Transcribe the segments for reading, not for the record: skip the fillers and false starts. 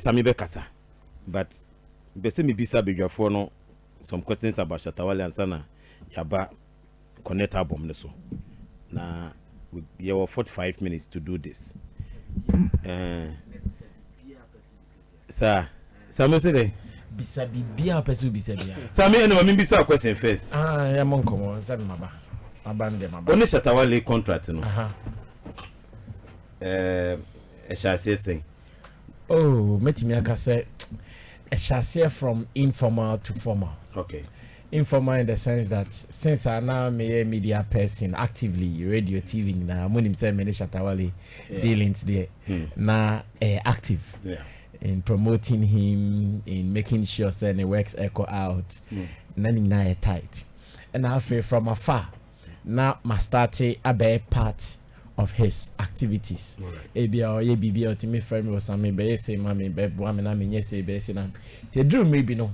Sammy Bekasa, but Besemi Bisa Bigafo no some questions about Shatta Wale and Sana Yaba connect album so. Now we have 45 minutes to do this. Sir, Sammy say Bisa bibia pesu bisa bia. Sammy, I mean Bisa question first. Ya monkomo Sammy maba. Abande maba. Only Shatta Wale contract no. Shall say. Oh, metimi aka say a shall from informal to formal. Okay. Informal in the sense that since I now am a media person actively radio TV na mo nim say me Shatta Wale dealings there na active in promoting him, in making sure say the works echo out na ni na tight and I feel from afar now my start a part of his activities. Ebia or ye bibi or to me friend or some be say mommy be boame na me say be say na te drew maybe no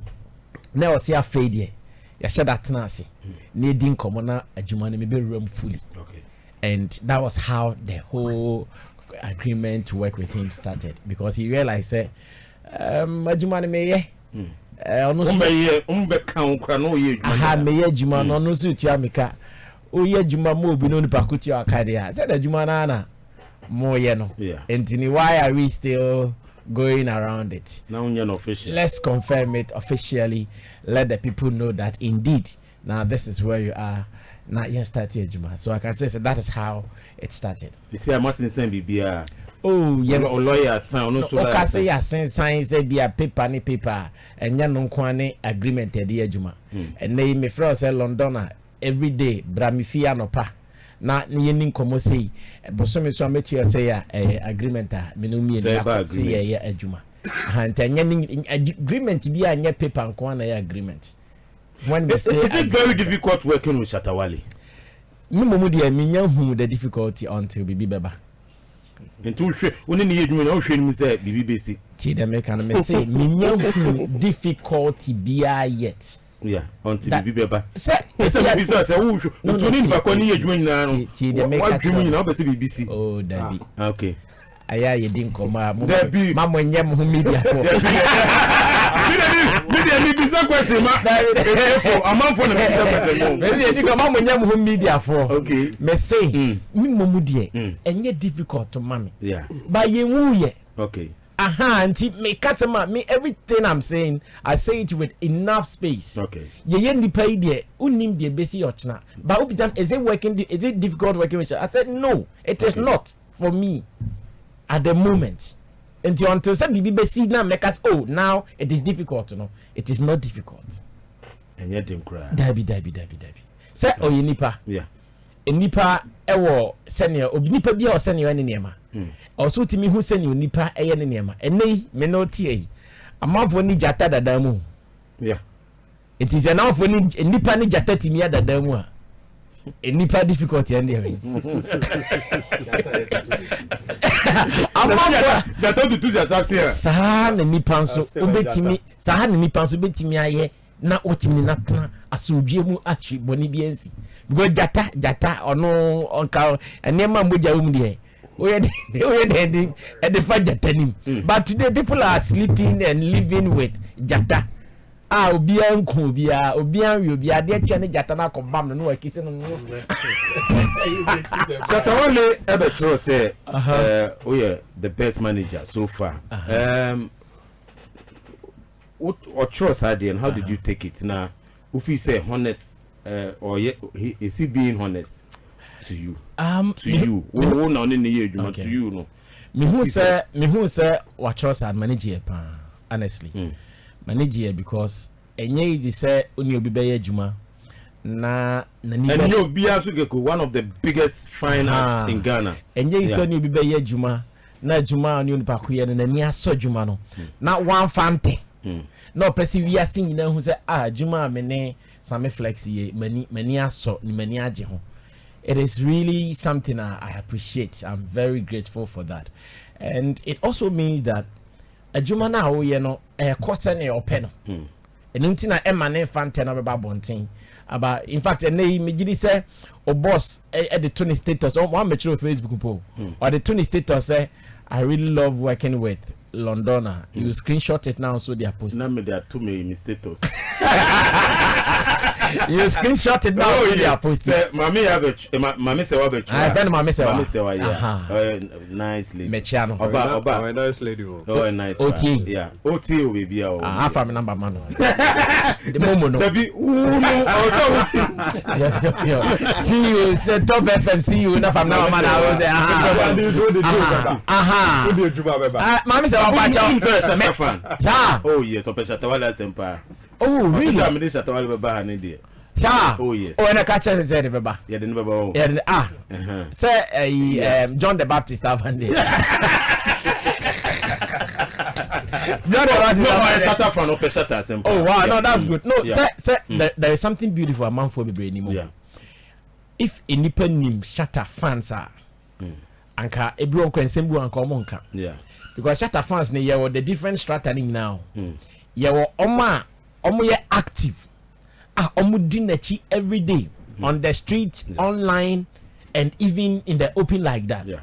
na o see a fade ya Shatta na ase needing komo na adwuma na me be room fully. Okay. And that was how the whole agreement to work with him started, because he realized say adwuma na me ye ono so umbe kan kra no ye adwuma aha me ye adwuma no no so tua meka o ye adwuma mo obi no ni pakuti akade a say the adwuma na mo ye no entini why are we still going around it now official? Let's confirm it officially, let the people know that indeed now this is where you are now. Yes, started adwuma, so I can say that is how it started. You see I must send bibia. Oh yes, lawyer sign no so okay, say ya sign say be a paper and ya no kwane agreement e dey adwuma and na me friend say Londoner every day bramifia no pa na ye nin komo say bosomi so ametu ya say ya agreement a me no mi na say ya adwuma anta nya agreement bi anya paper nko na ya agreement. When they say is it very difficult working with Shatta Wale? Me momu dia me nya hu the difficulty until bibi beba into hwe woni ne yedwuma na hwe ni say bibi besi ti the make and me say me nya hu difficulty bia yet. Yeah, until bibi beba say bibi say wo hwe to ni ba ko ne yedwuma nyina no ti the make adwuma nyina obesi BBC. Oh Dabi. Okay. Aya ye din koma ma mo nyem ho media for media ni bisa kwese ma for amanfo na bisa kwese mo media di koma mo nyem ho media for. Okay. Me say mi momu die enye difficult to mami. Yeah, but ye wu ye. okay. Anti me katema me everything I'm saying I say it with enough space. Okay. Ye nipa ide unim de besi ochna but obizam is it difficult working with you? I said no, it is not for me at the moment. Until say bibi besi na make us oh now it is difficult, no, it is not difficult. And yet them cry. Dabi. Say oh ye nipa. Yeah. Nipa ewo senior obi nipa bia o senior ne niema. Also timi hu senior nipa eye ne niema. Enei me no tie. Amafo ni jata dada mu. Yeah. It is enough for nipa ni jata timi ya dada mu a. Nipa difficulty and there. Amafo jata do tu jata here. Sa na nipa nso obetimi sa na nipa nso betimi aye na otimi na tena asodwe mu ahwe boni biansi. Go jata ono onka enema moja um de oye de and the fact jatanim. But today people are sleeping and living with jata. Obia nko obia wi obia de che ne jata na akobam no akisi no. Shatta Wale ebe true say the best manager so far. What trust idea and how did you take it now? If you say honest or is he being honest to you? To you. Wo na oni ne ye adwuma to you no. Me who say what trust and manager pa honestly. Manager because enye easy say oni obi be ye adwuma na ni and you be asugeko one of the biggest fine arts in Ghana. Enye easy oni obi be ye adwuma na adwuma oni onipa ko ye na ni aso adwuma no na one fante. No person we are seeing now who say adwuma me ne Sammy Flex ye mani aso ni mani age ho. It is really something I appreciate. I'm very grateful for that. And it also means that adwuma na wo ye no cost na ope no. Enunti na emane fante na beba bonten. About in fact me gidi say o boss at the Tony status on one metro Facebook po. Or the Tony status say I really love working with Londona. You screenshot it now, so they are posting. Now there are too many mistakes. You screenshot it now, so they are posting. Mommy have a mommy say what? I friend mommy say what? Yeah. Nice lady. Mechiano. Oba. A nice lady. Oh, nice. OT. Yeah. OT will be our. I have my number, man. The momo no. See you. Say top FM. See you. Enough. I'm now man. I was there. Mommy say what? Shatta fan. Oh yes. Open Shatta Wale sempa. Oh really? I'm the Shatta Wale baba hanidi. Sir. Oh yes. Oh, and I catch it. Say the baba. Yeah, the baba. Yeah. Say John the Baptist have handy. Shatta fan. Open Shatta sempa. Oh wow, no, that's good. No, say there is something beautiful among for me anymore. Yeah. If a nipa name Shatta fans are, anka everyone can sembu anka omonka. Yeah. Because Shatta fans ne ye the different strata now. Ye wo omo ye active. Omo dinachi every day on the street, online, and even in the open like that. Yeah.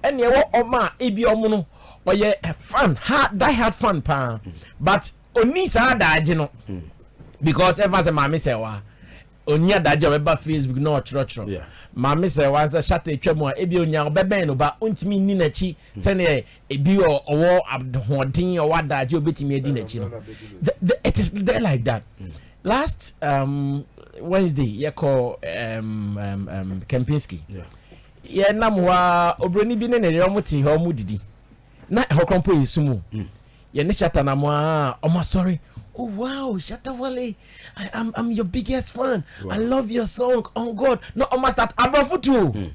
And ye wo omo ebi omo no or ye fun, die hard fun pa. But oni sa daje no. Because ever the mama say wa onya daje obeba Facebook no chro. Yeah. Mama say once Shatta etwam ebi onya obeba no ba ontimi ni nachi se ne ebi owo abhodin o wadaje obetimi edi nachi no. It is there like that. Last Wednesday you call Kempinski. Yeah. Yeah, namwa obroni bi ne ne omoti ho mudidi. Na hokrompo yesumu. Ye ne Shatta namwa omo sorry. Oh wow, Shatta Wale, I'm your biggest fan. Wow. I love your song. Oh God, no, almost that Abafutu.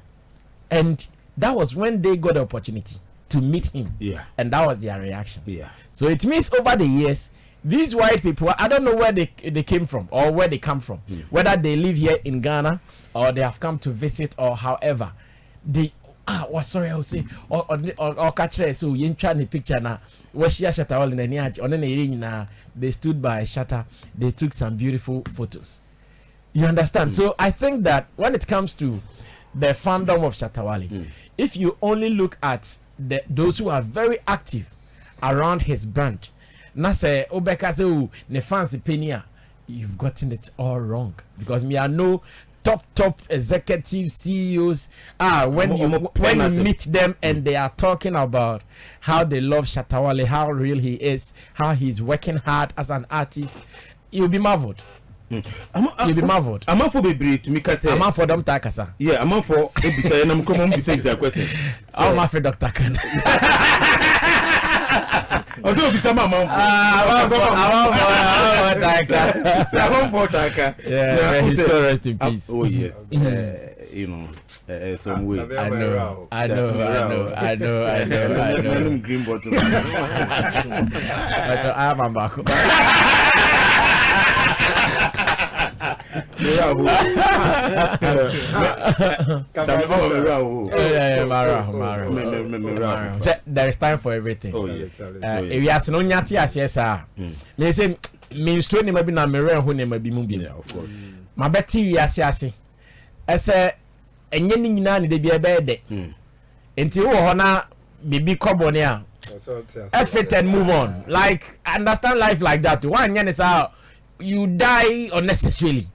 And that was when they got the opportunity to meet him. Yeah, and that was their reaction. Yeah. So it means over the years, these white people, I don't know where they came from or where they come from, whether they live here in Ghana or they have come to visit or however, they sorry, I will say or catch it. So you try the picture now. Shatta Wale they stood by Shatta. They took some beautiful photos. You understand? So I think that when it comes to the fandom of Shatta Wale, if you only look at those who are very active around his branch, na say obeka say ne fancy penia, you've gotten it all wrong. Because me I know top executive CEOs when you meet them and they are talking about how they love Shatta Wale, how real he is, how he's working hard as an artist, you'll be marveled. You'll be marveled. I'm for baby to me say I'm for them takasa. Yeah, I'm for ebisa and I'm come bisa question. I'm for Dr. Khan. Although be some amount for Taka. Yeah, he's so rest in peace. Oh yes. You know, some way. I know. Green bottle. I am back. There is time for everything. Oh yes. If you ask no nyati asesa, me say me stro ne mabi na mere ho ne mabi mu bi. Of course. Ma beti wi ase. Ese enye ni nyina ne de bi ebe de. Enti wo ho na bibi kobo ne a. Effort and move on. Like understand life like that. One yen is how you die unnecessarily.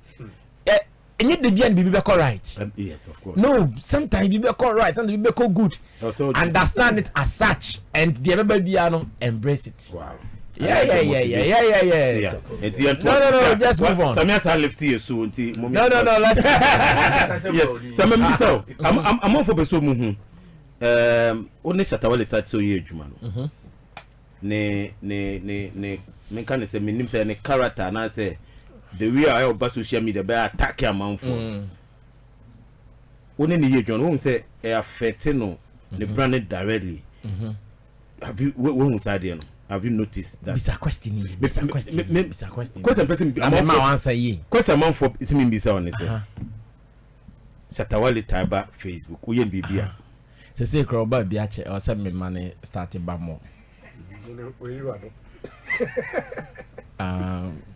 And yet the BN be right. Yes, of course. No, sometimes be right, sometimes be good. Also, understand it as such, and the everybody embrace it. Wow. Yeah. No, just move on. Sammy has left here so No, let's yes. Sammy so I'm on for beso muhu. Only Shatta Wale start so ye juma no. Ne men can say me nim say ne character na say the way I over social media be attack a man for. Only ne ye John won say e affect no the brand directly. Have you when inside there no? Have you noticed that? Bisa question. Question person I'm answer ye. Question man for is me bisa on say. Shatta Wale taba Facebook. Uye bibia. Say crowba bi ache or say me money started ba more.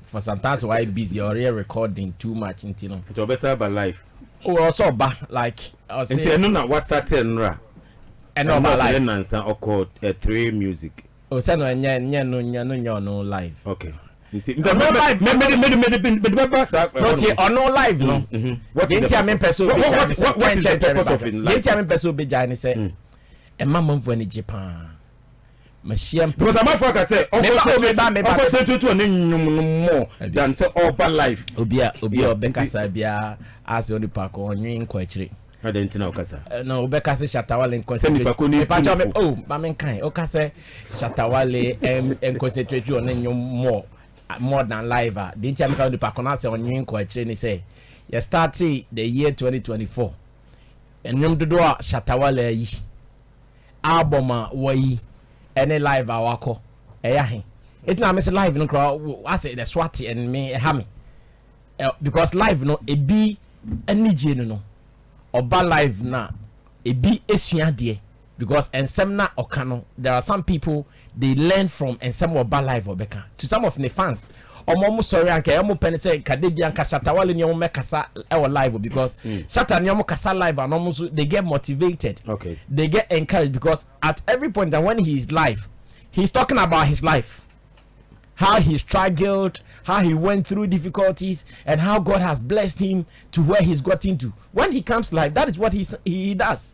For sometimes why busy or recording too much into no. It obesa about life. Oh also ba like I say no na what started nra. And no life. And or called 3 music. Oh, say no live. Okay. No live. No live no. What is the purpose of it? Live? Say e mama mfo ni Japan. Machine because I'm for ka say Uncle say to more than say urban life. Obi obekasa bia as only park onwin kwachire. Adentina okasa. No obekasa Shatta Wale concentrate. Oh, ba men kan. Okasa Shatta Wale concentrate on nyum more than live. The entire me the park on say onwin kwachire ni say you start the year 2024. And nyum dodo Shatta Wale yi album wayi any live awako eyahin it na me say live no crowd I say the swati and me hami because live no e bi anije no oba live na e bi esua de because ensem na okano there are some people they learn from ensem oba live obeka to some of the fans omo sorry anka emo pen say kadebia anka Shatta Wale ni omo mekasa e live because Shatta ni omo kasa live and omo they get motivated. Okay, they get encouraged because at every point that when he is live he's talking about his life, how he struggled, how he went through difficulties, and how God has blessed him to where he's gotten to. When he comes live, that is what he does.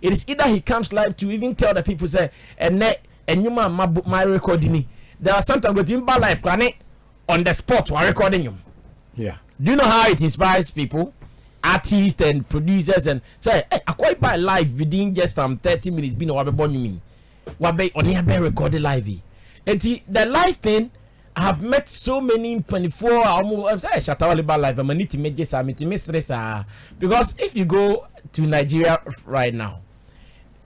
It is either he comes live to even tell the people say and you my recording. There are sometimes go to him live on the spot while recording him. Yeah. Do you know how it inspires people, artists and producers, and say, hey, I quite buy live within just 30 minutes. Been a born you me, wabe only have been recorded live. And the live thing, I have met so many 24. I'm saying Shatta Wale live. I'm need to make this. I'm to miss this. Because if you go to Nigeria right now,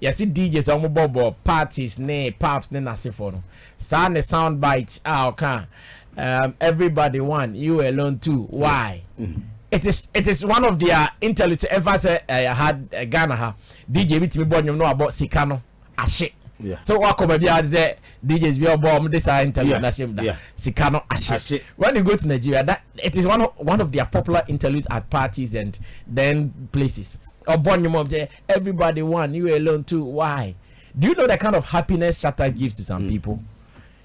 you see DJs on mobile parties, pops, nasifono. Sound bites. Okay. Everybody one, you alone too. Why? It is one of their intelligence. Ever say had Ghana DJ with me born you know about Sikano Ashe. Yeah. So what come be say DJs be bomb this are intelligence Sikano Ashe. When you go to Nigeria, that it is one of their popular interludes at parties and then places. Or born you mom everybody one, you alone too. Why? Do you know the kind of happiness Shatta gives to some people?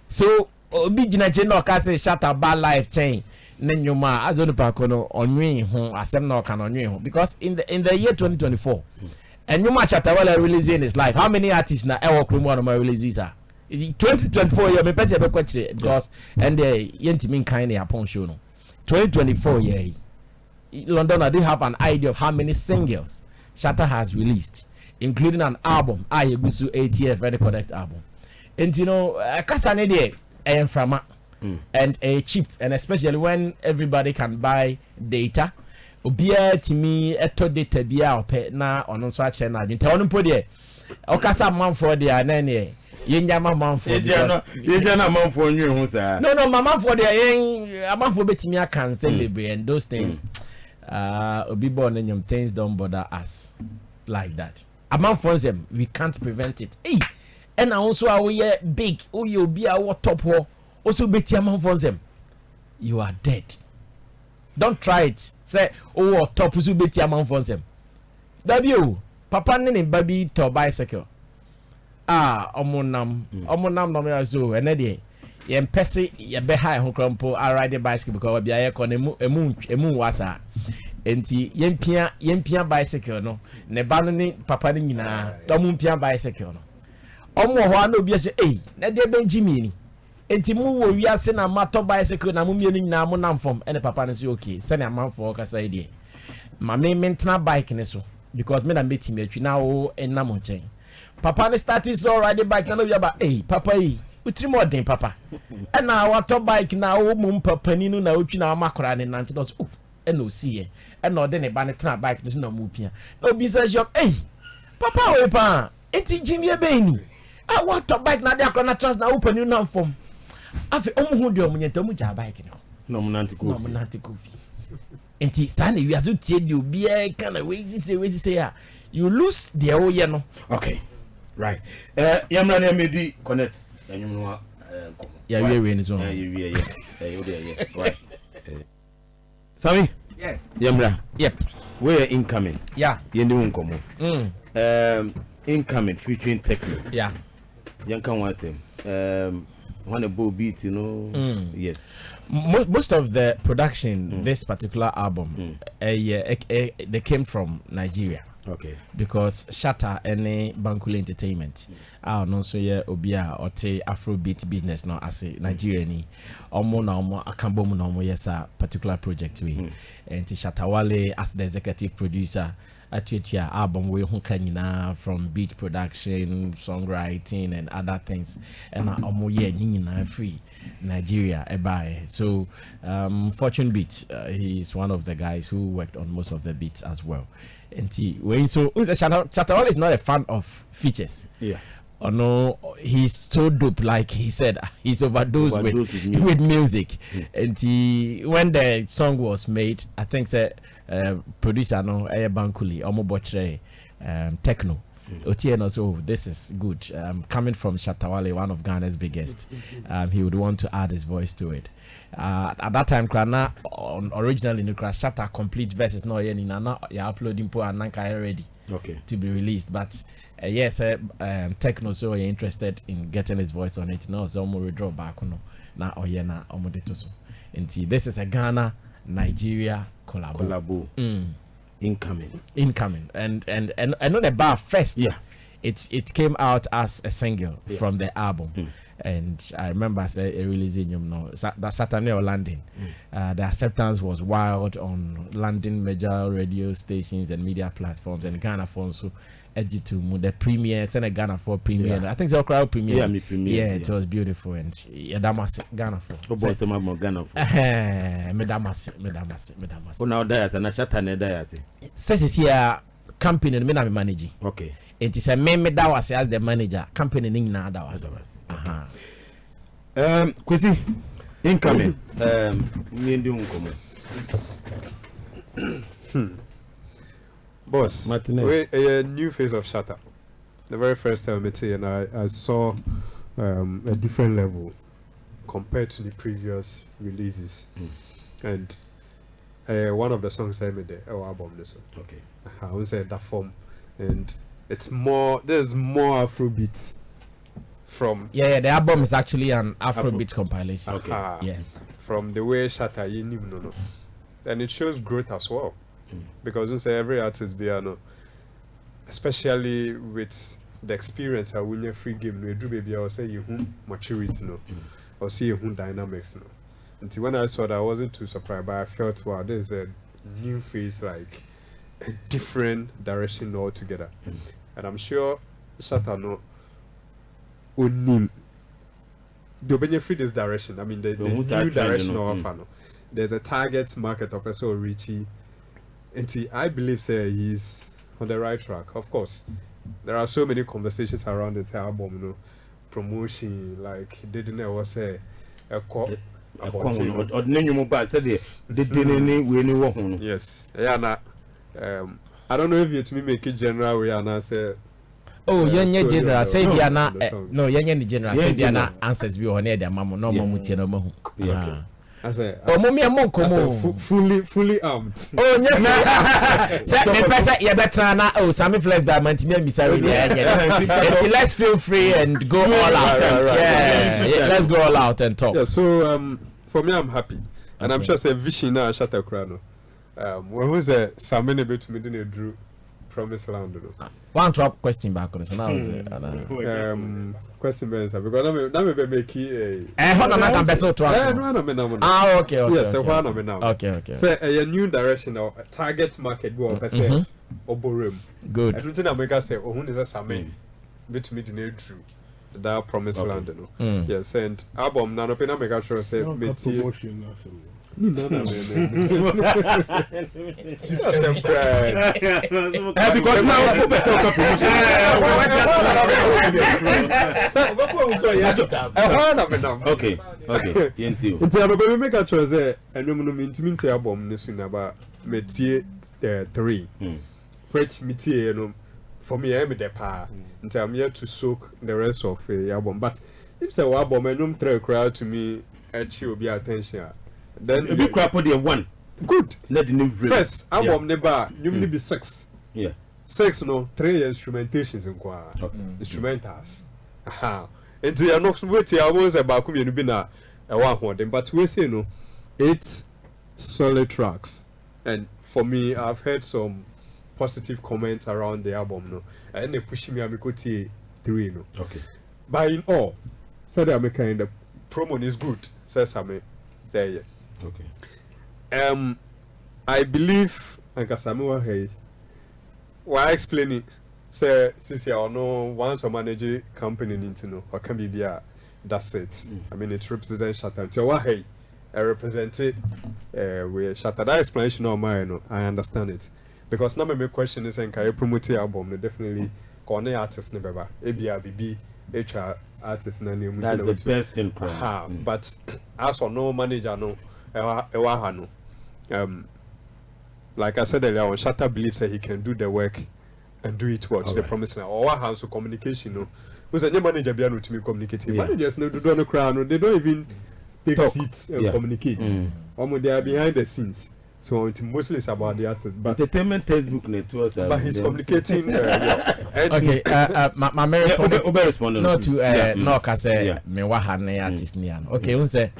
So obi jina no ka say Shatta ba life chain nenyuma azonu pakono onwe ho asem na oka no onwe ho because in the year 2024 and nyuma Shatta Wale releasing his life how many artists na ewo kromo no releases are 2024 year me pese be kwachire because and yentimi kan na yapon show no 2024 year London I do have an idea of how many singles Shatta has released including an album Ayegusu 80th recorded album and you know kasa ne dey frama and cheap and especially when everybody can buy data obia timi eto data bia ope na ono so a che na nte ono po de okasa manfo de na ne yenya manfo yenya manfo nwe hu sa no manfo de manfo betimi aka celebrate and those things obi born nyam things don't bother us like that manfo them we can't prevent it and also we big you be our top ho also beti manfo them you are dead. Don't try it. Say, oh, top usu beti manfo them. W papa ne baby to bicycle. Omonam no me azo ene de ye mpese ye be high ho krampo I ride the bicycle because we are kon emu wasa. Enti yempia bicycle no ne ba no ne papa ne nyina tomu mpia bicycle no. Omo ho ana obi aso na de benjimi ni. Enti mu wo wiase na mato bicycle na mu mienu nyina mu namfom ene papa ne so okay se na manfo ka sai de. Ma me mentena bike ne so because me na meti me atwi na wo enam nchen. Papa ne started so ride the bike na no ba papa utri mo den papa. E na wato bike na wo mu papa ni no na otwi na makora ne nante no so e na osi e na ode ne ba ne tena bike ne so na mu pia. Na obi say papa we pa enti jimie be ni. Wato bike na de akora na trans na wo pani na mfom. Afi omu hu de omunyenta mu ja bike no. No munante kofi. Enti sane we azu tie de obi e kana we say you lose the whole year no. Okay. Right. Yamra na medi connect anyum no komo. Yeah, we ni so. Yeah. Right. Sammy? Yeah. Yamra. Yep. We're incoming. Yeah. Yendi unkomo. Incoming featuring techno. Yeah. Yankan one thing. when a bow beat, you know. Yes. Most of the production this particular album, they came from Nigeria. Okay. Because Shatta any Bankole Entertainment, no so yeah obia or Afrobeat business no as a Nigerian omo na omo akambo mu na omo yes a particular project we and Shatta Wale as the executive producer at your album we hunkanyina from beat production, songwriting and other things and omo yeah nyina free Nigeria ebai. So Fortune Beat, he's one of the guys who worked on most of the beats as well. And Shatta Wale is not a fan of features. Yeah. Or no, he's so dope. Like he said, he's overdosed with music. And when the song was made, I think producer no Bankole Omo Bochre techno. Otieno, so this is good. Coming from Shatta Wale, one of Ghana's biggest, he would want to add his voice to it. At that time, originally, Shatta complete verses no you're uploading po and ready to be released. But yes, techno, so you're interested in getting his voice on it. No, so more withdraw back no na oyena omodetoso. And this is a Ghana Nigeria collabo. Incoming and on the bar first. Yeah, it came out as a single from the album. And I remember releasing that Saturday or London. The acceptance was wild on London major radio stations and media platforms, and Ghana for so edgy to the premiere, send Ghana for premiere. I think the crowd premiere. It was beautiful, and Damas Ghana for. Oh boy, some more Ghana for. Medamas. Oh now there's an Shatta ne there's. Says here company me na me manage. Okay. It is a me that was as the manager. Company ning na that was. Kwesi incoming. Me ndi unkomo. Boss, Martinez. A new face of Shatta. The very first time I met you, and I saw a different level compared to the previous releases. And one of the songs I made there, our album, this one. Okay. I would say that form, and it's more. There's more Afrobeat from. The album is actually an Afrobeat compilation. Okay. From the way Shatta you know, and it shows growth as well. Because you say every artist be especially with the experience I win a free game we do baby I say you maturity or see you dynamics until when I saw that I wasn't too surprised, but I felt wow, there's a new phase, like a different direction altogether. And I'm sure Shatta no would they'll benefit this direction. I mean the new direction of no. There's a target market of so Richie. And I believe he's on the right track. Of course, there are so many conversations around the album, promotion, like they didn't ever say a call. Yes, I don't know if you to me make it general way and I say. Oh, yenye general say Diana. No, yenye general say Diana answers be on their mama no mamuti no mo. I say, mommy and monk fully armed. Oh, yes, the person you better now. Oh, Sammy Flex by Mantimia Misari. Let's feel free and go all out. Let's go all out and talk. Yeah, so for me, I'm happy, and I'm sure it's a vision now. Shatta Krano. When was a Sammy a bit to me drew Promised Land? One drop question back on it. So now question because now me make it hold on, I can better to answer. Okay. Yes, now. Okay. Say a new direction or a target market go up say oborum. Good. I don't think America say who is a Sammy bit me the true that Promised Land no. Yes, and album na no pe na make sure say promotion no. Because now okay. Until I make a choice, and no mean to album Nisuna about Metie 3, which Metie for me, I'm the power until I'm here to soak the rest of the album. But if the album, I don't throw a crowd to me, and will be attention. Then a big crap on the one. Good. Let the new first album never you be 6. Yeah. 6 no 3 instrumentations in kwa instrumentals. Enti ya no wait ya won say ba kumienu bi na e wa hoden, but we say no 8 solid tracks, and for me I've heard some positive comments around the album no, and they push me amiko tie 3 no. Okay. But in all, so the American the promo is good, says Sammy. There. Okay. I believe Ankasamuwa hey. Why explain it? Say since you know once a manager company need know or can be that's it. I mean it represents Shatta. So what hey I represent it with Shatta. That explanation of mine no, I understand it. Because now my question is can you promote the album? Definitely corner artist never ABRBB HR artist na name. That's the best thing. But as for no manager no like I said earlier, Shatta believes that he can do the work and do it well to the promised land. Or what has to communication no. Because any manager be able to communicate. Managers no do no crown, they don't even take seats and communicate. They are behind the scenes. So it mostly is about the artist. But entertainment textbook networks. But he's communicating. Okay, my responding. No to no cause me wahane artist nian. Okay, we say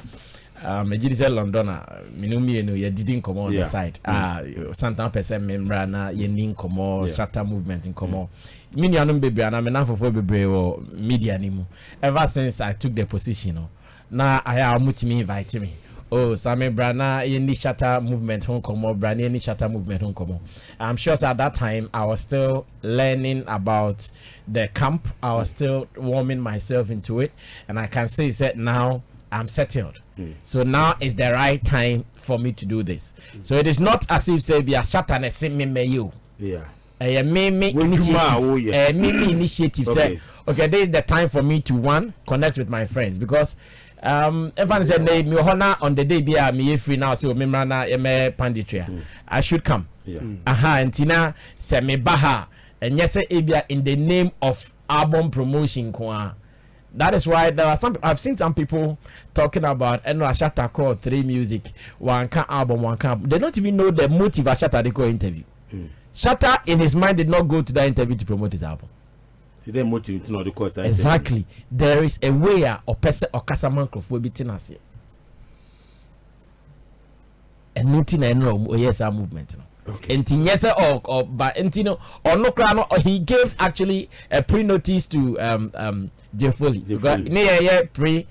me jidi Londona minumi no ye didn't come on the side. Santan person member na ye nin komo Shatta movement in komo. Me nuanum bebre na me nanfofo bebre wo media ni mu. Ever since I took the position no. Na aya amutimi invite me. Oh, Sammy Brana, any Shatta movement, home come Brana, any Shatta movement, home come. I'm sure at that time I was still learning about the camp. I was still warming myself into it, and I can say that now I'm settled. So now is the right time for me to do this. So it is not as if say we are Shatta and say me you. Yeah. Me initiative. Say okay, this is the time for me to connect with my friends because. Everyone said me honor on the day be me free now so me na me panditria. I should come. Antina say me baha and yes ebia in the name of album promotion kwa. That is why there are some I've seen some people talking about Shatta called 3 music, one can album, one can they don't even know the motive of Shatta they go interview. Shatta in his mind did not go to that interview to promote his album. Today motive not the course. Exactly. There is a way or person or customer microphone tinasi. And nothing I know yes our movement. Okay. And yes or but or no crown or he gave actually a pre-notice to Jeff Foley. Pre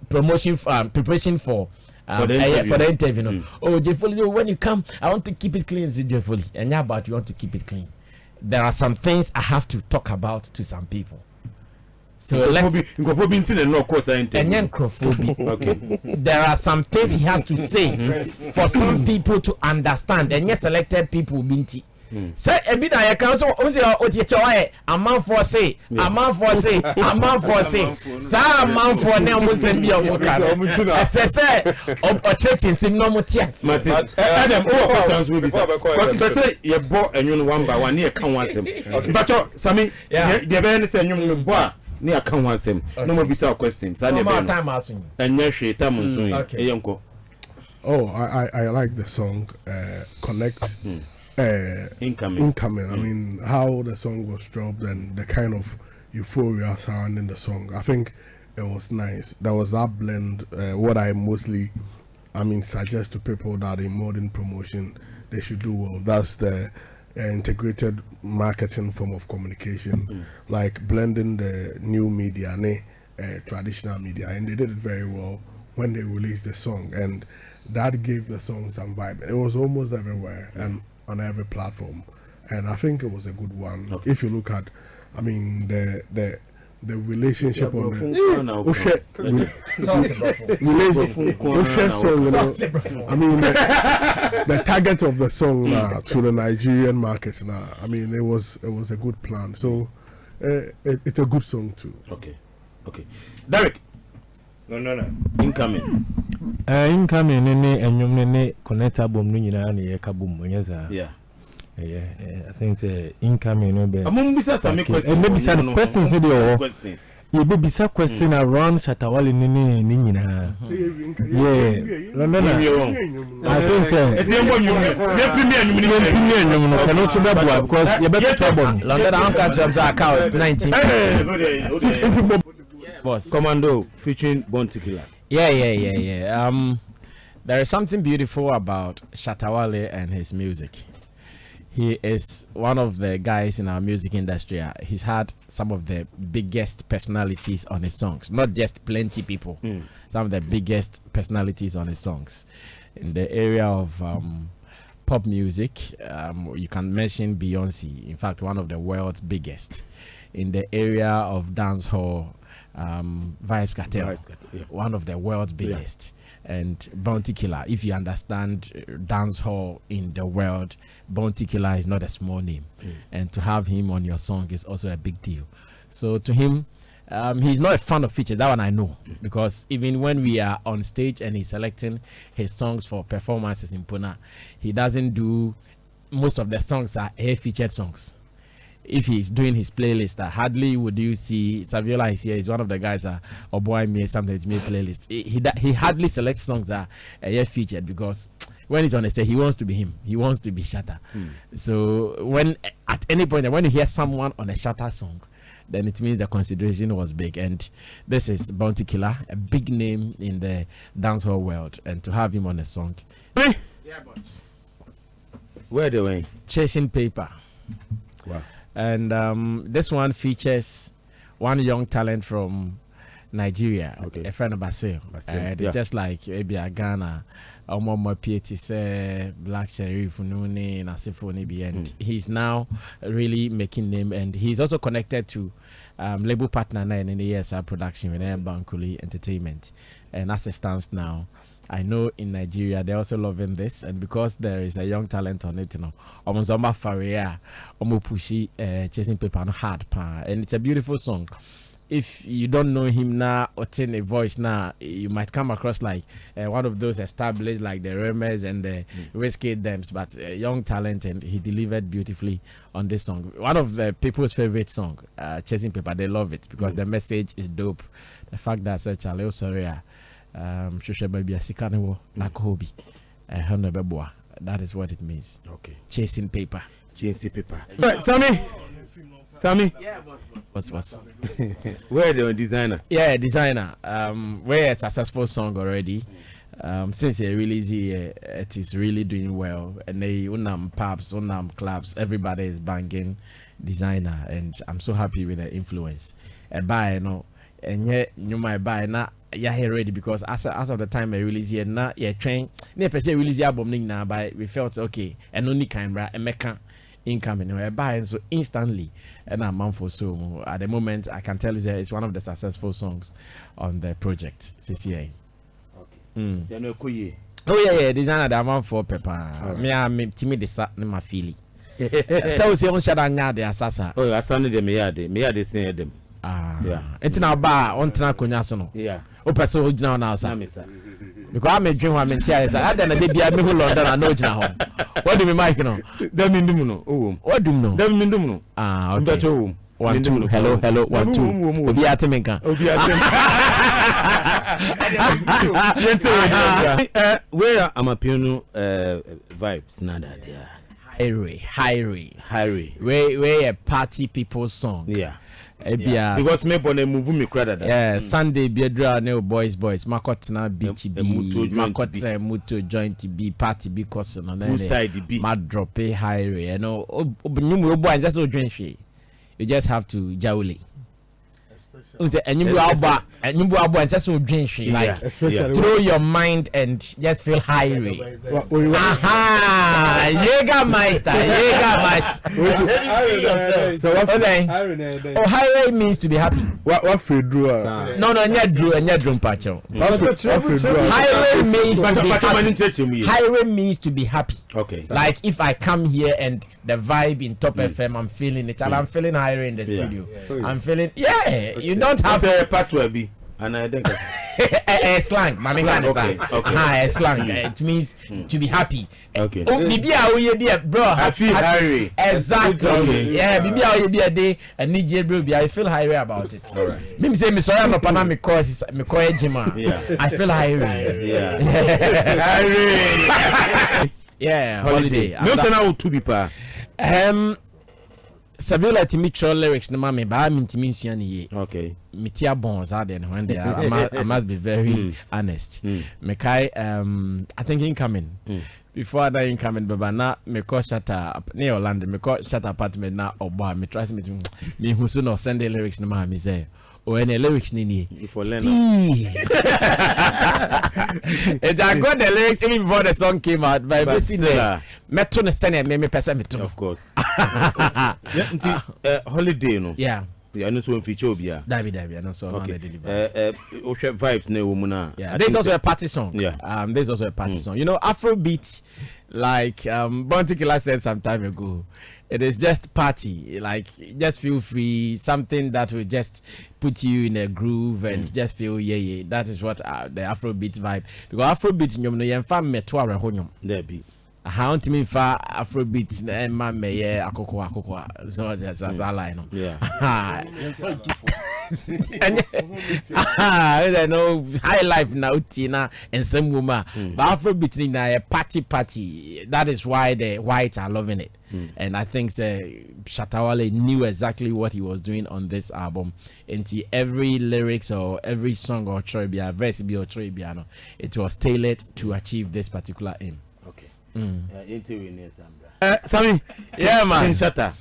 promotion preparation for the interview. Oh Jeff Foley, when you come, I want to keep it clean, Jeff Foley. And yeah, but you want to keep it clean. There are some things I have to talk about to some people. So there are some things he has to say for some people to understand. And yes, selected people binti. Say a bit I can so a man for say, a man for say, a man for say, some man for them was send me a vocal. Say or church in no mutias. Adam sounds will be say you bought and you one by one near can want him. But Sammy, the band say you boy near can want him. No more bizarre questions. I never time asking. And yes, she tamun okay. Oh, I like the song Connect. Incoming. I mean, how the song was dropped and the kind of euphoria surrounding the song. I think it was nice. There was that blend. What I mostly, suggest to people that in modern promotion they should do well. That's the integrated marketing form of communication, like blending the new media and traditional media, and they did it very well when they released the song, and that gave the song some vibe. It was almost everywhere and on every platform, and I think it was a good one. Okay. If you look at, the relationship on the song, the target of the song to the Nigerian markets now. It was a good plan. So it's a good song too. Okay, Derek. No. Incoming. Nene connect album no nyina na ye ka bom onyeza. Yeah. I think say incoming no be. Among bisa some question. Maybe some questions dey o. You be bisa question around Shatta Wale ni nyina. Yeah. No. I think say you can also be because you better trouble. London account 19. Boss. Commando featuring Bounty Killer. Yeah. There is something beautiful about Shatta Wale and his music. He is one of the guys in our music industry. He's had some of the biggest personalities on his songs, not just plenty people. Some of the biggest personalities on his songs. In the area of pop music, you can mention Beyonce, in fact, one of the world's biggest. In the area of dancehall, Vibes Cartel, one of the world's biggest. And Bounty Killer, if you understand dancehall in the world, Bounty Killer is not a small name. And to have him on your song is also a big deal. So to him, he's not a fan of features. That one I know, because even when we are on stage and he's selecting his songs for performances in Puna, he doesn't do, most of the songs are air featured songs. If he's doing his playlist, hardly would you see Saviola is here. He's one of the guys or boy me sometimes me playlist. He hardly selects songs that are air featured, because when he's on the stage, he wants to be him. He wants to be Shatta. So when at any point when you hear someone on a Shatta song, then it means the consideration was big. And this is Bounty Killer, a big name in the dancehall world, and to have him on a song. Yeah, boss. Where they went? Chasing Paper. Wow. And this one features one young talent from Nigeria, a friend of Basil. It's just like maybe a Ghana, Black Sheriff, and he's now really making name. And he's also connected to label partner in the ESR production with Bankuli Entertainment. And as it stands now, I know in Nigeria they're also loving this, and because there is a young talent on it, almost faria, pushy Chasing Paper hard pa, and it's a beautiful song. If you don't know him now or turn a voice now, you might come across like one of those established like the Remes and the Whiskey Dems, but a young talent, and he delivered beautifully on this song. One of the people's favorite song, Chasing Paper. They love it because the message is dope. The fact that Charlie Osoria. That is what it means. Okay. Chasing Paper. Chasing Paper. Right, Sammy. Yeah, what's Where the designer? Yeah, designer. We're a successful song already. Since they released it, it is really doing well. And they unam pubs, unam clubs, everybody is banging designer, and I'm so happy with the influence. And yet you might buy now. Yeah, here ready, because as of the time I release here now, train. Ne per se release the album now, but we felt okay, and only camera and mecha incoming. We buy, and so instantly, and a month or so. At the moment, I can tell you that it's one of the successful songs on the project. CCA. Okay. Oh yeah, designer the amount for Pepper. Me timid the sat in my feeling. So we on Shatta nya the assasa. Oh, I sounded them me say them. Yeah. It's now bar on Tanaconya sono. Yeah. Person who now now, sir. Because I'm a dream one and say, I don't know, be a middle London. I know now. What do we make no? Them in Dumuno. Oh, what do you know? Them in Dumuno. Okay. 1 2. Hello. 1 2. Obi Atimenka. Where am a piano vibes nada there. Highway. Where a party people's song. Yeah. Because me born a move me crowd. Yeah, Sunday be draw no boys. Makot na beach be. Makot muto joint be party be cause on then. Side be. Mad drop a highway. You know, new boys just so drink. You just have to jowly. And you go and just so drink, like throw your mind and just feel highway. Aha, Jägermeister. So what? Oh, highway means to be happy. What for drew? No, not drum pacho. Highway means to be happy. Highway means to be happy. Okay. Like if I come here and the vibe in Top FM, I'm feeling it, and I'm feeling highway in the studio. I'm feeling you don't have to part to be, and I think slang. Okay. Slang. It means to be happy. Okay. Bro, I feel highway. Exactly. Okay. Yeah, maybe a day and need bro. I feel highway about it. All right. Maybe say me sorry no pana me call Jima. Yeah. I feel highway. Yeah. Highway. Yeah. Holiday. No, now to be pa. Savila Timitro lyrics no mame ba mintimi nsua ne ye. Okay. Mitia bones are then when they are, I must be very honest. Mekai I think incoming. Before that incoming baba na me call Shatta near Orlando me call Shatta apartment na oba me trust me to me who soon or send the lyrics no mame say or any lyrics ni For Leonard. And I got the lyrics even before the song came out by still, Metro ne send me person me too. Of course. Holiday no. Yeah. Yeah, no so feature obia. David, no so okay. Vibes na woman. Yeah, there's also a party song. Yeah. There's also a party song. You know, Afrobeat, like Bounty Killer said some time ago, it is just party. Like, just feel free, something that will just put you in a groove and just feel yeah. That is what the Afrobeat vibe. Because Afrobeat, you know, you fam me to our there be. How to me fa Afrobeat and my me akoko so that's a line. Yeah. And I know high life now Tina and some woman but Afrobeat in a party that is why the whites are loving it. And I think Shatta Wale knew exactly what he was doing on this album. Into every lyrics or every song or tribia verse be or tribia, it was tailored to achieve this particular aim. Sammy, yeah, man. Shatta.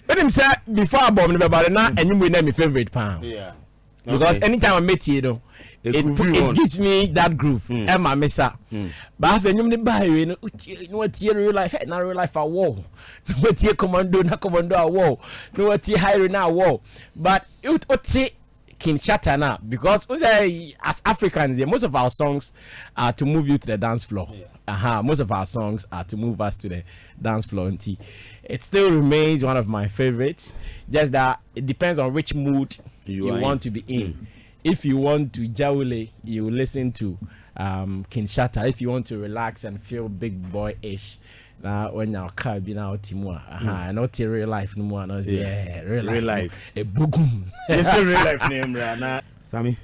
Let him say before I bomb about it now, and you will name my favorite pound. Yeah. Because anytime I meet you, it gives me that groove. Emma Mesa. But if you buy you know what real life, not real life a war. No what commando, not commando a war. No what hiring a war. But it say King Shatta now because as Africans, most of our songs are to move you to the dance floor. Most of our songs are to move us to the dance floor. And it still remains one of my favorites. Just that it depends on which mood you want to be in. If you want to jawle, you listen to King Shatta. If you want to relax and feel big boy-ish, when your car be now Timua, not real life no more. Real life. A boogum. It's a real life name, Sammy.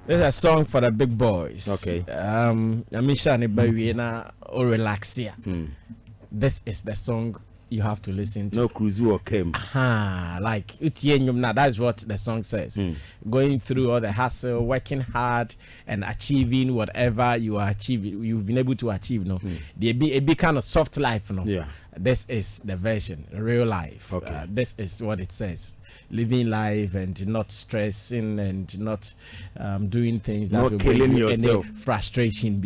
There's a song for the big boys. Okay. Amisha Nebawiena or relax here. This is the song you have to listen to. No cruise or came. Like Utienyumna, that's what the song says. Going through all the hassle, working hard and achieving whatever you are achieving, you've been able to achieve, no. They be a big kind of soft life, no. Yeah. This is the version, real life. Okay. This is what it says. Living life and not stressing and not doing things that not will killing bring you yourself. any frustration.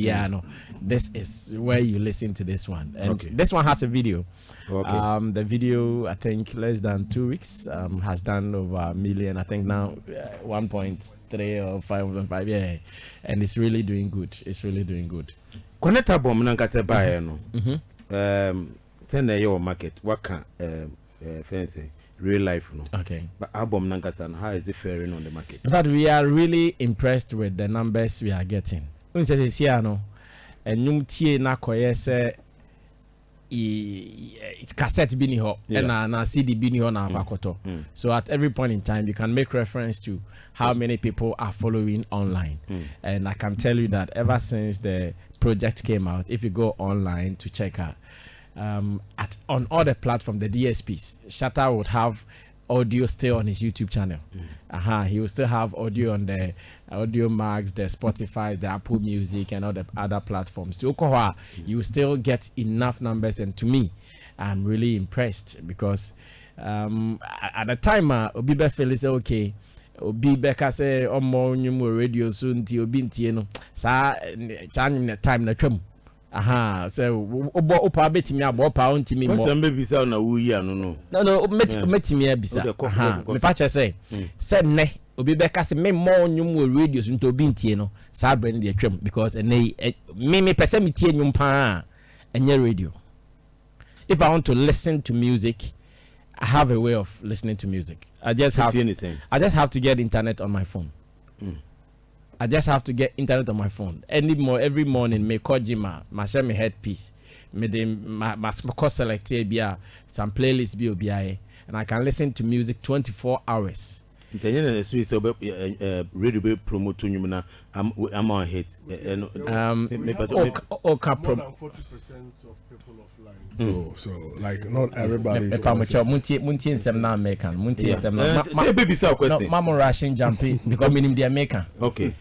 This is where you listen to this one. And this one has a video. Okay. The video, I think less than 2 weeks, has done over 1 million. I think now 1.3 or 5.5. Yeah, and it's really doing good. It's really doing good. Connect album nanka se buy no. Send your market. What can fancy real life no. Okay. But album nanka san how is it faring on the market? In fact, we are really impressed with the numbers we are getting. When say here no, and you tie na koye say it's cassette bi ni ho and na CD bi ni ho na akoto. So at every point in time you can make reference to how many people are following online. And I can tell you that ever since the project came out, if you go online to check out on all the platforms, the DSPs, Shatta would have audio still on his YouTube channel. He will still have audio on the Audio Max, the Spotify, the Apple Music, and all the other platforms. To Okoha, you will still get enough numbers, and to me, I'm really impressed because at the time, Obibe Philly said, okay. Obibe ka say omo nyum radio so nti obi ntie no sa time na twam. So opa betimi abo opa ontimi mo. What's be bisa na wuyi anu no. No, metimi abisa. Me pa che say ne obi be ka say me mo nyum radio so nti obi ntie no sa brand de twam because me pese me tie nyum pa enye radio. If I want to listen to music, I have a way of listening to music. I just have to get internet on my phone. I just have to get internet on my phone. Every morning, me kojima, my share me headpiece, me select some playlists be and I can listen to music 24 hours. Italian so is radio be promote to you na I'm on hit more than 40% of people offline. So like not everybody is Munti in some American Munti some say baby say question mama rushing jumping because meaning the American. Okay.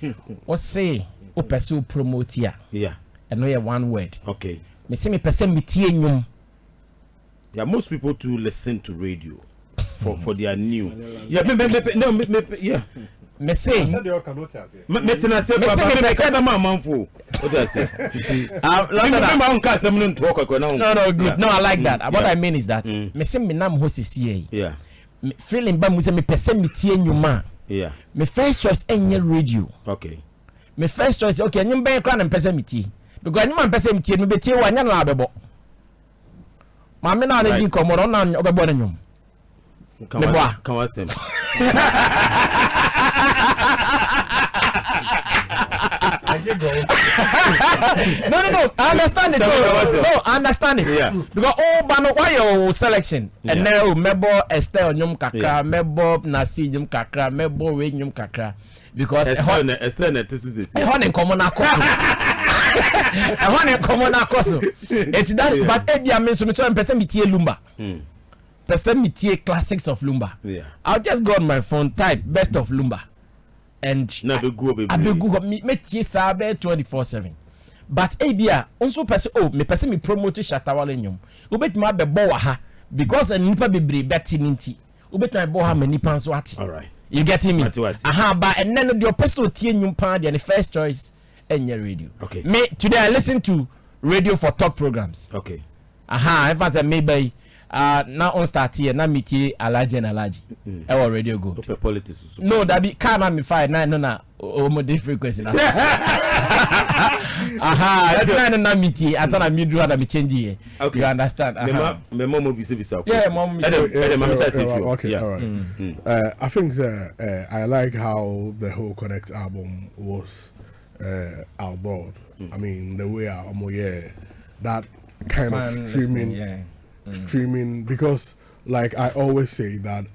What say o pursue promote here? Yeah. And no one word. Okay. Me say me person me tie nyum. Yeah, most people too listen to radio for their new. Yeah, yeah. Me say me tena say papa man for. What I say? No, good. No, I like that. What I mean is that me say me nam hosisi. Yeah. Feeling ba mu say me person me tie nyuma. Yeah. Me first choice enye radio. Okay. Me first choice okay, nyum ben kra na person me tie. Because anyuma person me tie no be tie wa nya na abebo. Ma me na na di komoro na obebo na nyum. Come on, Sam. No. I understand it. No, I understand it. Yeah. Because bano why your selection? And now mebo Esther nyum kakra, mebo Nasi nyum kakra, mebo we nyum kakra. Because Esther na tesu this. Ehon en common akoso. Ehon en common akoso. It's that but ebia me so person me tie lumba. Person me tie classics of lumba. Yeah. I'll just go on my phone, type best of lumba. And na be go baby. I be go me tie sabe 24/7. But ebia also person me person me promote Shatta Wale nyum. Ubetuma be bo wa ha because nipa bebre beti nti. Ubetuma bo ha many pan so ati. All right. You getting me? But and then your person tie nyum pan the first choice enye radio. Okay. Me today I listen to radio for talk programs. Okay. If I say maybe now on start here na meet Alaji and Alaji. Our radio good. Open politics. No, that be calm and me fire. No. More frequency. That's na meet. I thought I me do that me change here. Okay. You understand? My mom will be say yeah, mom. Okay, yeah. all right. I think I like how the whole Connect album was outboard. I mean the way that kind of streaming because like I always say that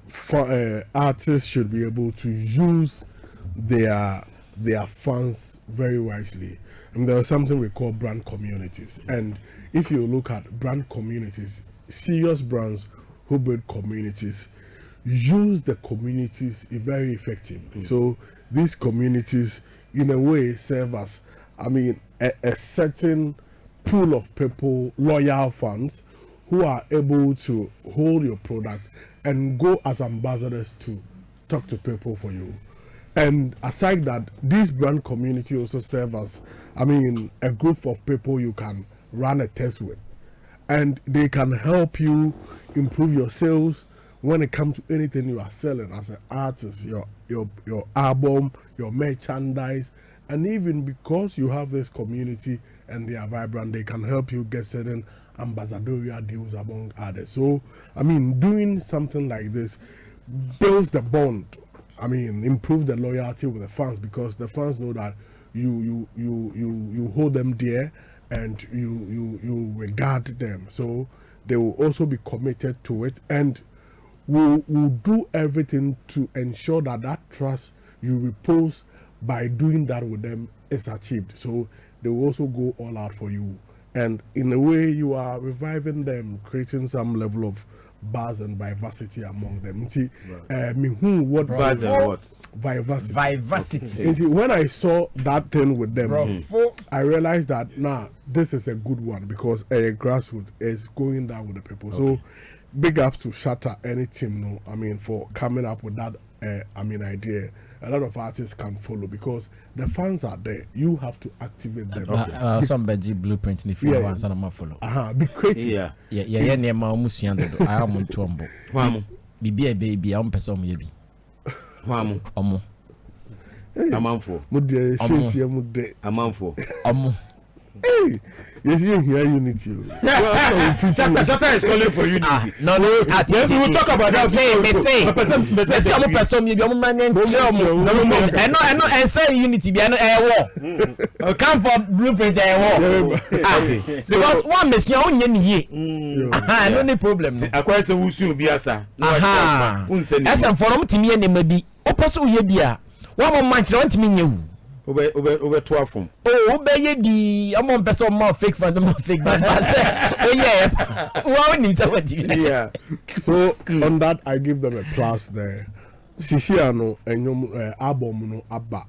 artists should be able to use their fans very wisely. And there is something we call brand communities, and if you look at brand communities, serious brands who build communities use the communities very effectively. So these communities in a way serve as a certain pool of people, loyal fans who are able to hold your product and go as ambassadors to talk to people for you. And aside that, this brand community also serve as a group of people you can run a test with, and they can help you improve your sales when it comes to anything you are selling as an artist, your album, your merchandise. And even because you have this community and they are vibrant, they can help you get certain ambassadorial deals among others. So, doing something like this builds the bond. Improve the loyalty with the fans, because the fans know that you hold them dear and you regard them. So they will also be committed to it, and will do everything to ensure that trust you repose by doing that with them is achieved. So they will also go all out for you, and in a way you are reviving them, creating some level of buzz and vivacity among them. See, what buzz and what? Vivacity. Okay. See, when I saw that thing with them, I realized that this is a good one, because grassroots is going down with the people. Okay. So big ups to Shatta, any team, for coming up with that idea. A lot of artists can follow because the fans are there. You have to activate them. Some budget blueprint if you want to follow. Be creative. Yeah. Near my musian. I am on Tombo. Be a baby. I'm person maybe. Omo. Amanfo. Mude shesi mude. Amanfo. Omo. Hey, yes, you hear unity. Shatta is calling for unity. No. We will talk about that. Say I'm person maybe I'm man No, and say unity be war. Come for blueprint war. Okay. So what one mission on ye. No problem. Akwa say wusu bi asa. Asa forum timi e maybe Oposo ye bia. One more match don't mean you. Over 12 from. Oh, obey the among person more fake for the more fake but yeah. Wow, need to yeah. So on that I give them a plus there. Sisiano and album no abba.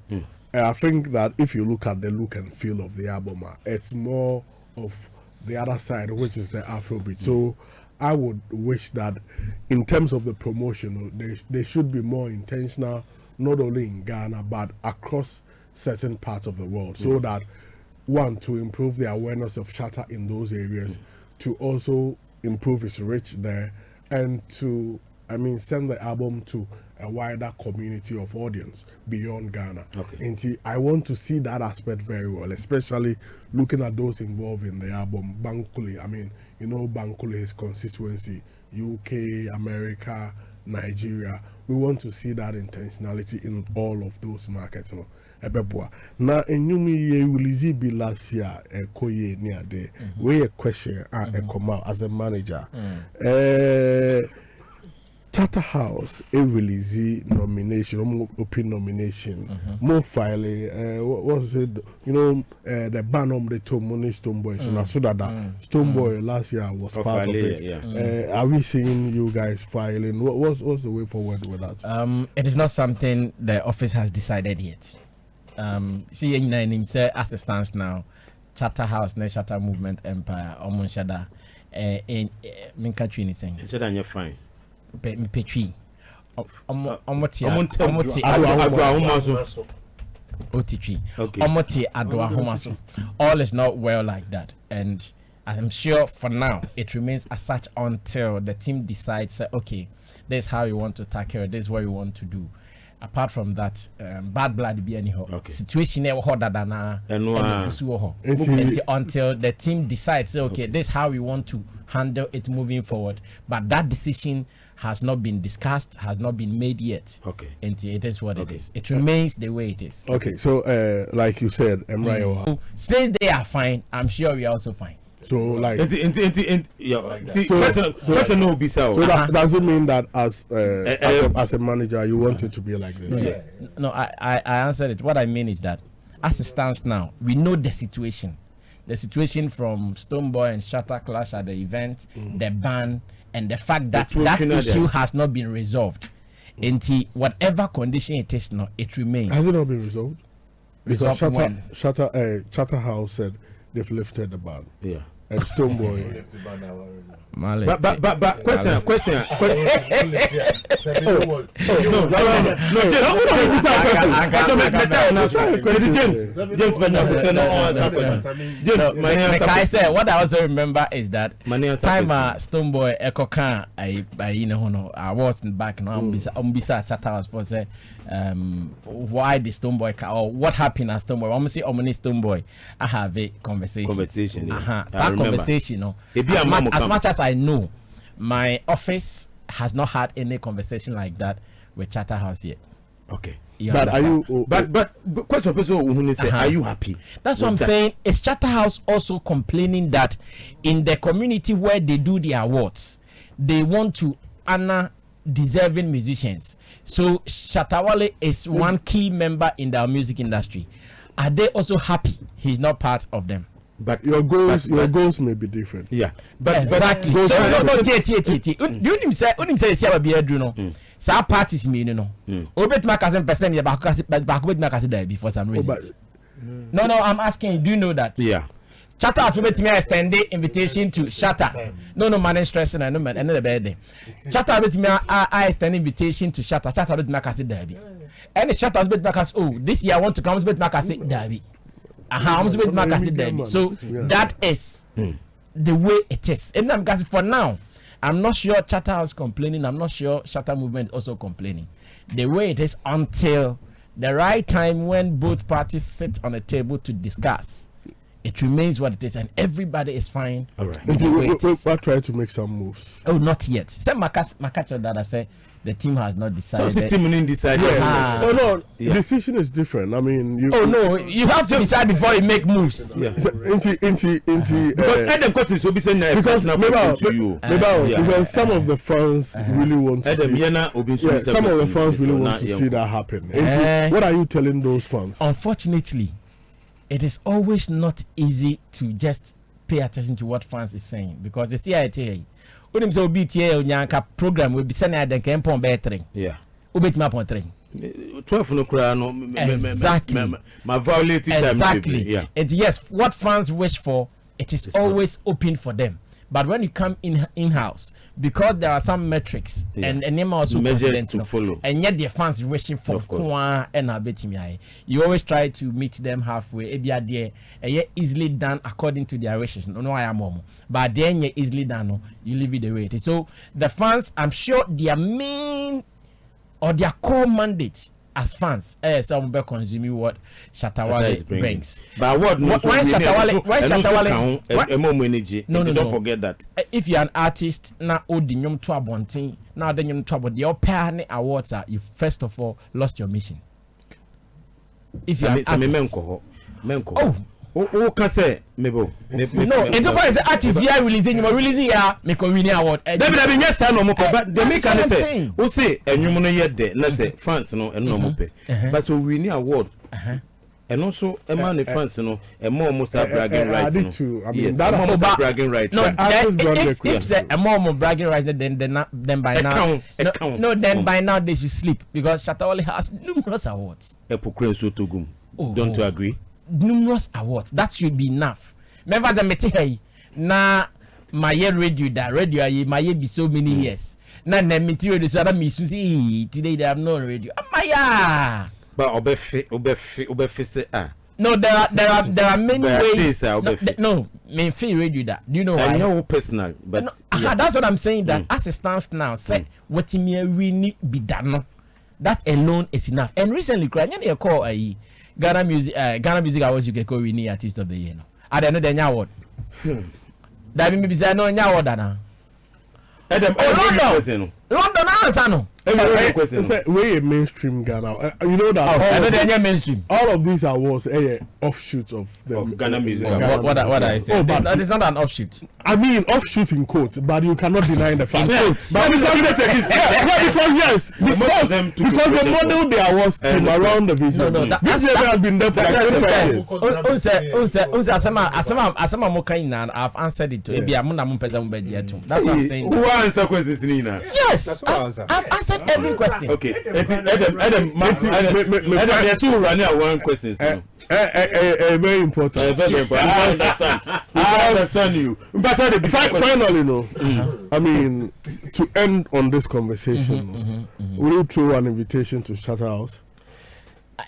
I think that if you look at the look and feel of the album, it's more of the other side, which is the Afrobeat. So I would wish that in terms of the promotion, they should be more intentional, not only in Ghana but across certain parts of the world, so that one, to improve the awareness of Shatta in those areas, to also improve his reach there, and to send the album to a wider community of audience beyond Ghana. And see, I want to see that aspect very well, especially looking at those involved in the album. Bankole, Bankole, his constituency, UK, America, Nigeria. We want to see that intentionality in all of those markets. Now, in you will be last year koye near there. We a question come out as a manager. Tata House a release nomination, open nomination, more filing. What was it? The ban on the Tomoni Stone Boy. So now so that Stone Boy last year was part of it. Yeah. Are we seeing you guys filing? What's the way forward with that? It is not something the office has decided yet. See, him say as it stands now, Shatta House, Shatta Movement Empire, Shada, in Minka anything. Shada, you're fine. Petri. Omoti Adwa Homaso. All is not well like that, and I'm sure for now it remains as such until the team decides, okay, this is how we want to tackle it, this is what we want to do. Apart from that, bad blood be anyhow. Situation harder than until the team decides, okay, this is how we want to handle it moving forward. But that decision has not been discussed, has not been made yet. And it is what it is. It remains the way it is. Okay, so like you said, Emrayo. Since they are fine, I'm sure we are also fine. So like, so that doesn't mean that as a manager you want it to be like this. Yes. No, I answered it. What I mean is that as it stands now, we know the situation from Stonebwoy and Shatta clash at the event, the ban, and the fact that that issue has not been resolved. Until whatever condition it is now, it remains. Has it not been resolved? Because Shatta House said they've lifted the ban. Yeah. And Stonebwoy. But question. James, I said what I also remember is that time Stonebwoy Echo can I wasn't back now. Bisa Shatta House for say why the Stonebwoy or what happened at Stonebwoy. I'm say Stonebwoy. I have a conversation. Conversation. As much as I know, my office has not had any conversation like that with Shatta House yet. Okay. But are you? But question person say, are you happy? That's what I'm saying. Is Shatta House also complaining that in the community where they do the awards, they want to honor deserving musicians? So Shatta Wale is one key member in the music industry. Are they also happy he's not part of them? But your goals may be different. Yeah, but exactly. So you say see about be no. Some parties me no. Obet makasem person ya back there before some reasons. No, I'm asking you, do you know that? Yeah. Shatta has made me extend the invitation to Shatta. No man stressing and no man another birthday. Shatta made me I extend invitation to Shatta. Shatta made me makasi derby. And Shatta has made makasi, oh, this year I want to come with makasi derby. So that is the way it is. And I'm for now, I'm not sure Shatta is complaining. I'm not sure Shatta Movement also complaining. The way it is until the right time when both parties sit on a table to discuss, it remains what it is, and everybody is fine. All right. We'll try to make some moves. Oh, not yet. Some Makacho that I say the team has not decided. So the team didn't decide. Oh no, decision is different. I mean, you have to decide before you make moves. Yeah. Because Adam questions will be saying because to you. Because some of the fans really want to see. Some of the fans really want to see that happen. What are you telling those fans? Unfortunately, it is always not easy to just pay attention to what fans is saying because the CIT. When him so BTA Nyanka program will be sending at the camp on bettering. Yeah. Ubit map on 3. 12 no cry no. Exactly. My violated time. Exactly. Yeah. And yes, what fans wish for, it is always open for them. But when you come in-house, because there are some metrics and name also measures to follow, and yet the fans wishing for you always try to meet them halfway. Easily done according to their wishes. No, I am but then you easily done. You leave it the way it is. So the fans, I'm sure their main or their core mandate as fans, some be consuming what Shatta Wale brings. But why Shatta Wale? No, don't forget that. If you're an artist, now odinyum to abontin, now the nyum trouble the pair awards are you first of all lost your mission. If you're an artist, can say maybe no, enterprise artist we are releasing here make a winning award. Yes, no more, but the make can say who say and you yet there let's say fans no and no more pay but so winning award and also a man fans no and more almost bragging rights. I mean that almost bragging rights. No, if a more bragging rights then by now then by now they should sleep because Shatta Wale has numerous awards. Don't you agree? Numerous awards that should be enough. Remember the mete na my radio my be so many years na material so that me see today they have no radio amaya but obefi say no there are many ways no me feel radio that do you know why I know personal but that's what I'm saying that as it stands now say what me really be done that alone is enough and recently crying you call Ghana Music Awards you can call winning artist of the year. I don't know the award. That maybe say no award na. London answer no. We're a mainstream Ghana. You know that mainstream. All of these awards offshoots of the Ghana Music. What I say? Oh, but that is not an offshoot. I mean offshoot in quotes, but you cannot deny the fact. In quotes. But because the model the awards came around the vision. No, that has been there for Asama Mokaina, I've answered it to That's what I'm saying. Who answer questions Nina? Yes, I've answered every question. Okay, Adam, yes, you run out one question. Very important. I understand you. But finally, no. I mean, to end on this conversation, will you throw an invitation to Shatta House?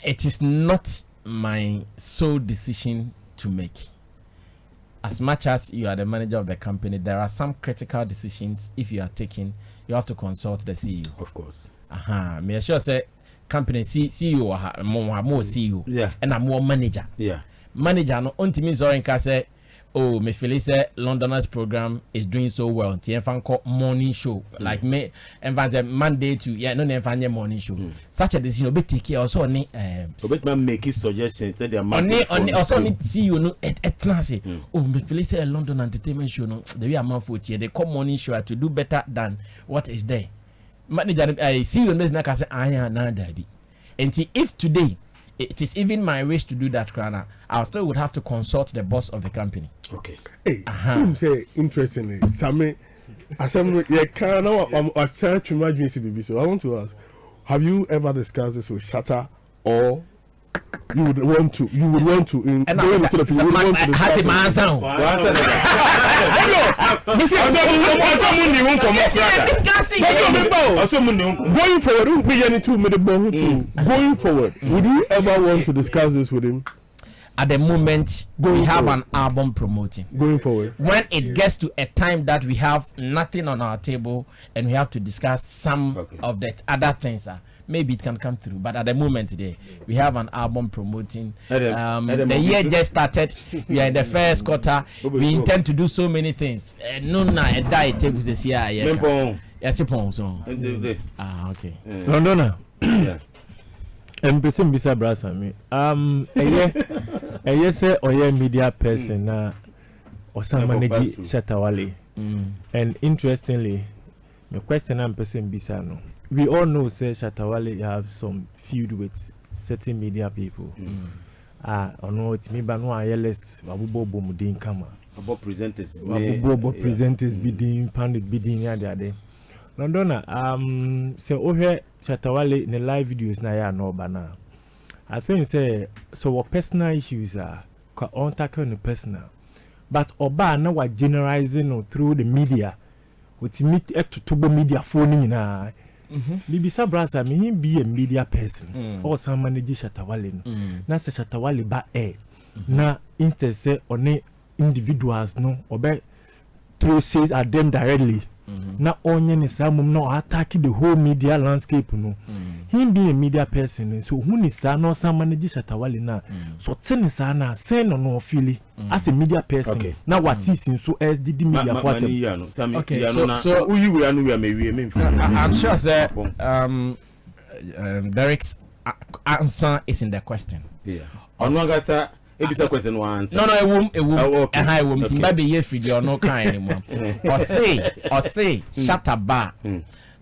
It is not my sole decision to make. As much as you are the manager of the company, there are some critical decisions. If you are taking, you have to consult the CEO. Of course. Me sure say company CEO more CEO. Yeah. And I'm more manager. Yeah. Manager no ontimi so nka say oh me feel say Londoners program is doing so well. Ti enfan call morning show like me enfan say Monday to no enfan morning show. Such a decision obe take care also ni obet make suggestions say their man also ni CEO no et class oh me feel say London entertainment show no the way am for they call morning show to do better than what is there. Manager CEO no na say anya na dabi. And if today it is even my wish to do that, Krana, I still would have to consult the boss of the company. Okay. Hey, say interestingly, Sammy, I trying to imagine CBB. So I want to ask, have you ever discussed this with Shatta, or you would want to? You would want to in going into the field. Going forward, would you ever want to discuss this with him? At the moment, we have an album promoting. Going forward, when it gets to a time that we have nothing on our table and we have to discuss some of the other things, maybe it can come through. But at the moment today, we have an album promoting. The year just started. We are in the first quarter. We intend to do so many things. Yes, so. Okay. Londona. Yeah. Person bisa brasa me. Say oye media person na osamanage Shatta Wale. And interestingly, the question I'm person bisa no. We all know say Shatta Wale have some feud with certain media people. Ono it's me ba no aye list abubo bomudin kama. About presenters. Abubo presenters bidding, pandit bidding ya there. Londona, so over Shatta Wale in the live videos na ya no bana. I think say so what personal issues are on tackle no personal. But oba na wa generalizing through the media. With meet to tubo media phone na. Bibisa brasa me him be a media person or some manage Shatta Wale. Na say Shatta Wale ba na instead say on individuals no obe through says at them directly. Na onye ni samum no attack the whole media landscape no. Him being a media person so who ni sa no some manage Shatta Wale na so ten sa na say no feel as a media person na what is in so as the media for them. Okay, so who you will know me I'm sure say Derek's answer is in the question. Yeah. Onwanga ebisa question one answer. No, it won't. I won't. Maybe ye video no kind anymore. Or say, Shatta ba.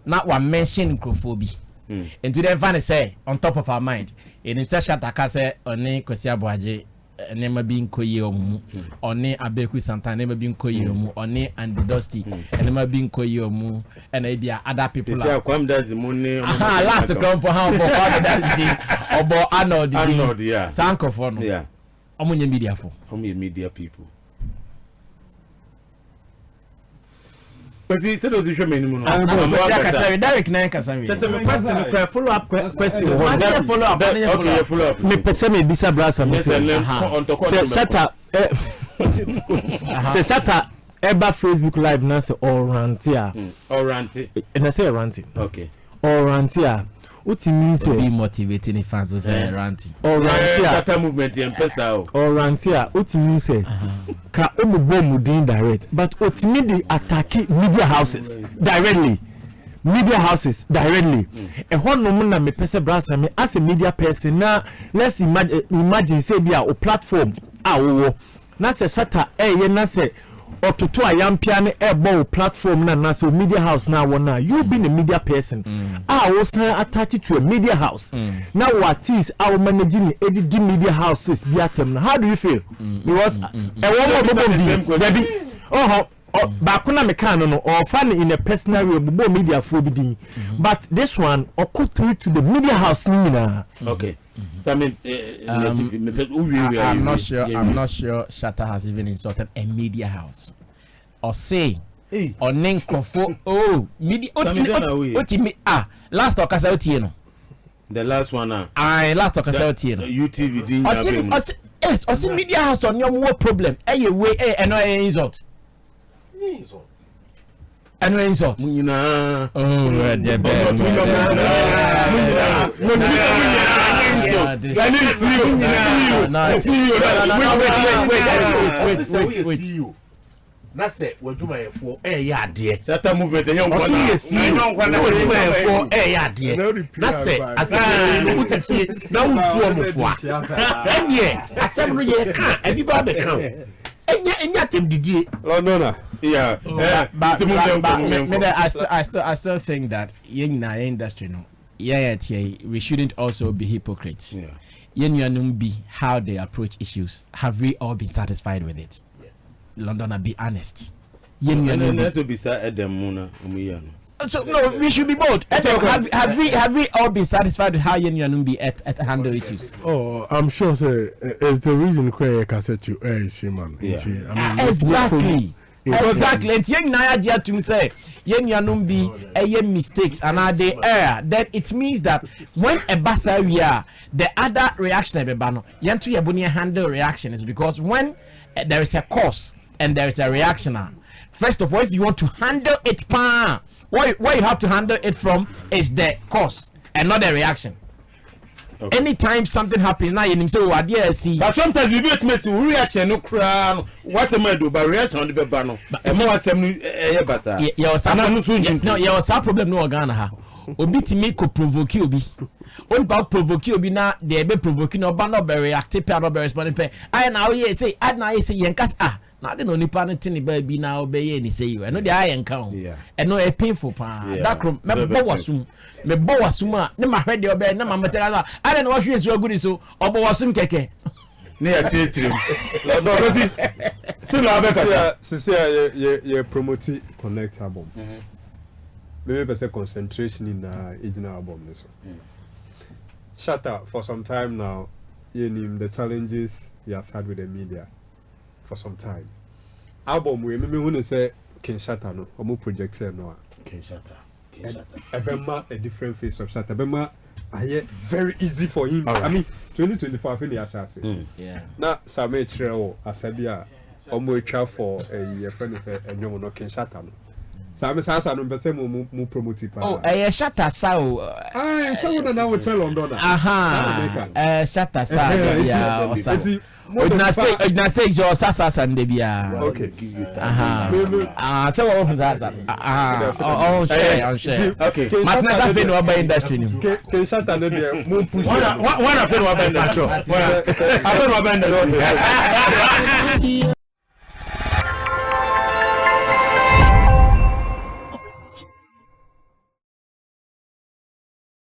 Not one mention microphobia. And to the van say on top of our mind. And if Shatta ka say oni Kosia Boaje never been koye omu. Oni Abeku Santa never been koye omu. Oni and the Dusty never been koye omu. And maybe other people. Say come dance the money. Last come for how for dance the obo Arnold. Yeah. Sanko for no. Yeah. Omunye media for. Omunye media people. But see, so those show me no. Derek na kasami. Just a question, follow up question. Follow up. Okay, follow up. Me pese me bisa brasa me say. Shatta Shatta eba Facebook live na say all rantia. All ranty. And I say ranting. Okay. All rantia. What it means be motivating the fans was ranting. Or rantia. Shatta movement in pesa. Or rantia. What it means ka omubo mudin direct, but what mean the attack media houses directly. Media houses directly. A one no na me pese brasa me as a media person na let's imagine say be a platform wo na se Shatta ye na se ototo ayampia ne ebo platform na so media house na wona you being a media person wo san attached to a media house now what is our managing the media houses be atem how do you feel because one more baby bakuna me kan no or fan in a personal way bo media for be but this one occur through to the media house nina. Okay. So I mean I'm not sure Shatta has even insulted a media house or say or name for media last talk as no the last one last talk as UTV didn't yes or see media house on your more problem way and insult and no insult. Wait. That's it. What do my for Shatta movement and young one. That's it. I said, I still think that in our industry we shouldn't also be hypocrites. Be how they approach issues. Have we all been satisfied with it? Yes. Londoner, be honest. So no, we should be bold. Have we all been satisfied with how be at handle issues? Oh, I'm sure it's the reason why I can say to man. Exactly. Exactly. And young Naya to say be mistakes and are they error. Then it means that when a basa we are the other reaction yantu yabunia handle reaction is because when there is a cause and there is a reaction. First of all, if you want to handle it, where you have to handle it from is the cause and not the reaction. anytime something happens now you say oh I see but sometimes we be to reaction no cry what's a man do but reaction on the bano e mo asem e basa yeah was a problem no Ghana ha obi ti make provoke obi on ba provoke obi na dey be provoke no ba no be react pe no be respond pe I na we say ad na say yenkas na de no nipa no tin ba bi na obeye ni say you no dey ayen kan e no e painful pa that krom me bo wasum a ne ma hwede obeye na ma metela ade na wa hwe so agudi so obo wasum keke ne ya tietirim do go si la be sisi ye promote connect album maybe be say concentration in original album so Shatta for some time now you name the challenges he has had with the media for some time album we me who say King Shatta no omo project here no King Shatta ebema a different face of Shatta ebema aye very easy for him I mean 2024 feel ya say na Sammy Chrewo asabia omo etwa for a friend say enyo no King Shatta no Sammy sasa no pese mu promote pa Shatta sa o so na we tell London Shatta sa ya Odna stage your sasa sande bia okay so what that on share okay matna fe no ba industry ni King Shatta no be mu push one fe no ba industry one fe no ba industry